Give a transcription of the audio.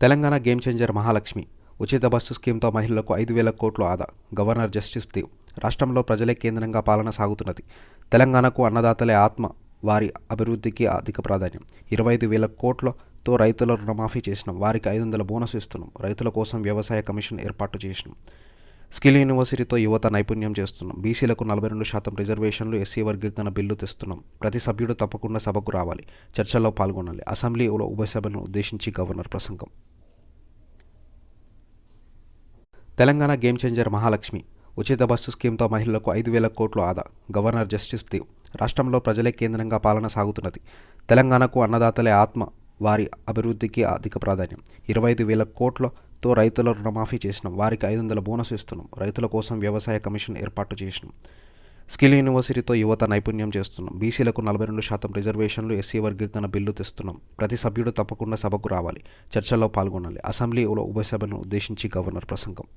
Telangana game changer Mahalakshmi ఉచిత bus స్కీమ్తో మహిళలకు 5,000 కోట్లు ఆదా. Governor justice Dev. రాష్ట్రంలో ప్రజలే కేంద్రంగా పాలన సాగుతున్నది. తెలంగాణకు అన్నదాతలే ఆత్మ, వారి అభివృద్ధికి అధిక ప్రాధాన్యం. 25,000 కోట్లతో రైతుల రుణమాఫీ చేసినాం. వారికి 500 బోనస్ ఇస్తున్నాం. రైతుల కోసం వ్యవసాయ కమిషన్ ఏర్పాటు చేసినాం. స్కిల్ యూనివర్సిటీతో యువత నైపుణ్యం చేస్తున్నాం. బీసీలకు 42% రిజర్వేషన్లు, ఎస్సీ వర్గీకరణ బిల్లు తెస్తున్నాం. ప్రతి సభ్యుడు తప్పకుండా సభకు రావాలి, చర్చల్లో పాల్గొనాలి. అసెంబ్లీలో ఉభయ సభలను ఉద్దేశించి గవర్నర్ ప్రసంగం. తెలంగాణ గేమ్ చేంజర్ మహాలక్ష్మి ఉచిత బస్సు స్కీమ్తో మహిళలకు 5,000 కోట్లు ఆదా. Governor justice Dev. రాష్ట్రంలో ప్రజలే కేంద్రంగా పాలన సాగుతున్నది. తెలంగాణకు అన్నదాతలే ఆత్మ, వారి అభివృద్ధికి అధిక ప్రాధాన్యం. 25,000 కోట్లతో రైతుల రుణమాఫీ చేసినాం. వారికి 500 బోనస్ ఇస్తున్నాం. రైతుల కోసం వ్యవసాయ కమిషన్ ఏర్పాటు చేసినాం. స్కిల్ యూనివర్సిటీతో యువత నైపుణ్యం చేస్తున్నాం. బీసీలకు 42% రిజర్వేషన్లు, ఎస్సీ వర్గీకరణ బిల్లు తెస్తున్నాం. ప్రతి సభ్యుడు తప్పకుండా సభకు రావాలి, చర్చల్లో పాల్గొనాలి. అసెంబ్లీలో ఉభయ సభలను ఉద్దేశించి గవర్నర్ ప్రసంగం.